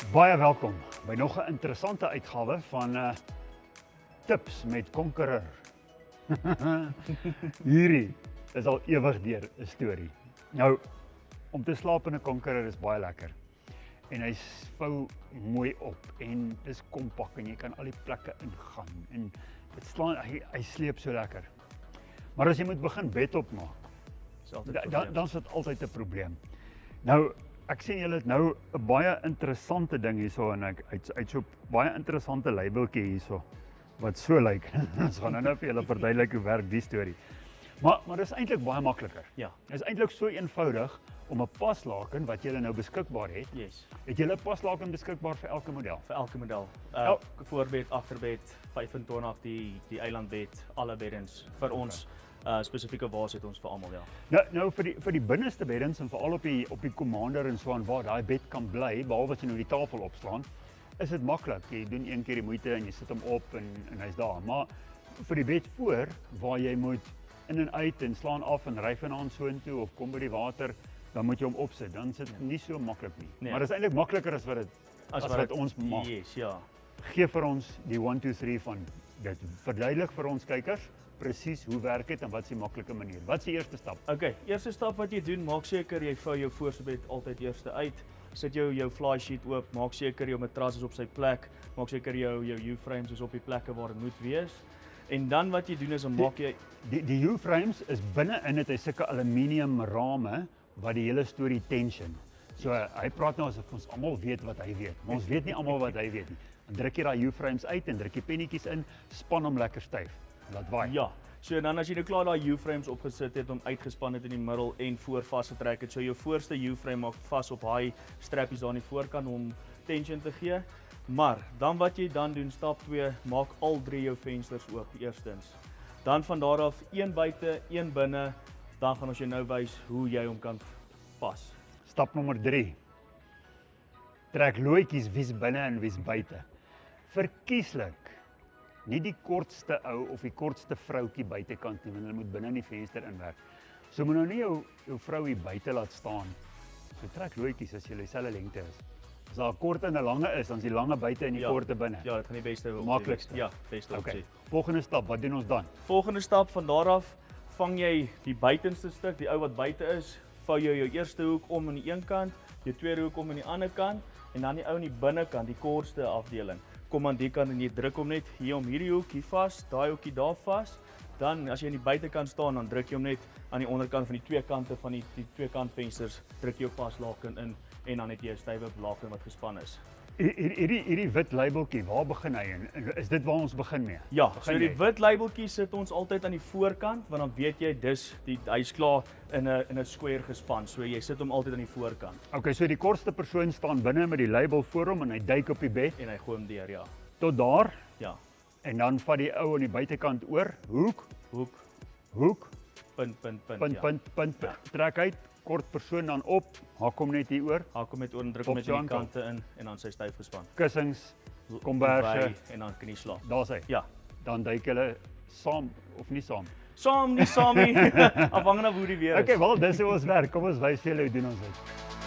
Baie welkom by nog 'n interessante uitgawe van Tips met Konkeror. Hierdie is al ewig deur 'n storie. Nou, om te slaap in 'n Konkeror is baie lekker. En hy vou mooi op en dis kompak en jy kan al die plekke ingaan en dit slaan hy sleep so lekker. Maar as jy moet begin bed opmaak, dan is dit altyd 'n probleem. Nou, ek sien julle het nou 'n baie interessante ding hierso en ek uit so baie interessante labeltjie hierso wat so lyk. Ons gaan nou vir julle verduidelik hoe werk die storie. Maar dis eintlik baie makliker. Ja. Dit is eintlik so eenvoudig om 'n paslaken wat julle nou beskikbaar het. Yes. Het julle 'n paslaken beskikbaar vir elke model? Vir elke model. Voorbed, agterbed, 25, die eilandbed, alle beddens vir ons. Spesifieke waas het ons vir almal, ja. Nou vir die binneste beddens en veral op die commander en so aan waar daai bed kan bly, behalwe as jy nou die tafel opslaan, is dit maklik. Jy doen een keer die moeite en jy sit hom op en hy's daar. Maar vir die bed voor waar jy moet in en uit en slaan af en ry vanaand soontoe of kom by die water, dan moet jy hom opsit. Dan is dit nie so maklik nie. Nee. Maar dit is eintlik makliker as wat ons maak. Yes, ja. Gee vir ons die 1 2 3 van dit. Verduidelik vir ons kykers presies hoe werk dit en wat is die maklike manier. Wat is die eerste stap? Okay, eerste stap wat jy doen, maak seker jy vou jou voorste bed altyd eers uit. Sit jou fly sheet oop, maak seker jou matras is op sy plek, maak seker jou U-frames is op die plekke waar dit moet wees. En dan wat jy doen is dan maak jy die U-frames is binne in dit hy sulke aluminium rame wat die hele storie tension. So hy praat nou asof ons almal weet wat hy weet, maar ons weet nie almal wat hy weet nie. Dan druk jy daai U-frames uit en druk jy pennetjies in, span hom lekker styf. Laat waai. Ja. So dan as jy nou klaar daai U-frames opgesit het, hom uitgespan het in die middel en voor vasgetrek het, so jou voorste U-frame maak vas op daai strappies daar aan die voorkant om tension te gee. Maar dan wat jy dan doen, stap 2, maak al 3 jou vensters oop eerstens. Dan van daar af een buite, een binne, dan gaan ons jou nou wys hoe jy hom kan pas. Stap nommer 3. Trek looitjies wie's binne en wie's buite. Verkieslik nie die kortste ou of die kortste vroutjie buitekant nie, want hulle moet binne in die venster inwerk. So moet nou nie jou vrou hier buite laat staan. So trek looitjies as jy dieselfde lengte is. As daar 'n kort en 'n lange is, dan is die lange buite en die korte binne. Ja, dit gaan die beste opsie Maklikste. wees. Ja, beste opsie. Okay. Volgende stap, wat doen ons dan? Volgende stap, van daar af vang jy die buitenste stuk, die ou wat buite is, vou jy jou eerste hoek om aan die een kant, jou tweede hoek om aan die ander kant en dan die ou aan die binnekant, die kortste afdeling. Kom aan die kant en jy druk hom net hier om hierdie hoek hier vas, daai hoekie daar vas. Dan as jy aan die buitekant staan, dan druk jy hom net aan die onderkant van die twee kante van die twee kantvensters, druk jy jou paslaken in en dan het jy 'n stywe laken wat gespan is. Hierdie wit labeltjie, waar begin hy en is dit waar ons begin mee? Ja, so die wit labeltjie sit ons altyd aan die voorkant, want dan weet jy hy's klaar in 'n square gespan. So jy sit hom altyd aan die voorkant. Okay, so die kortste persoon staan binne met die label voor hom en hy duik op die bed En hy gooi hom deur, ja. tot daar Ja. en dan vat die ou aan die buitekant oor, hoek, Punt. punt, trek uit, kort persoon dan op, hak hom net hier oor, Haak hom met oor en druk hom met die kante in en dan sy styf gespan. kussings, komberse, Wy en dan knie slaap. daar's hy. Ja. Dan duik hulle saam of nie saam. Saam nie, afhangende hoe die weer is. Okay, wel dis hoe ons werk. Kom ons wys julle hoe doen ons dit.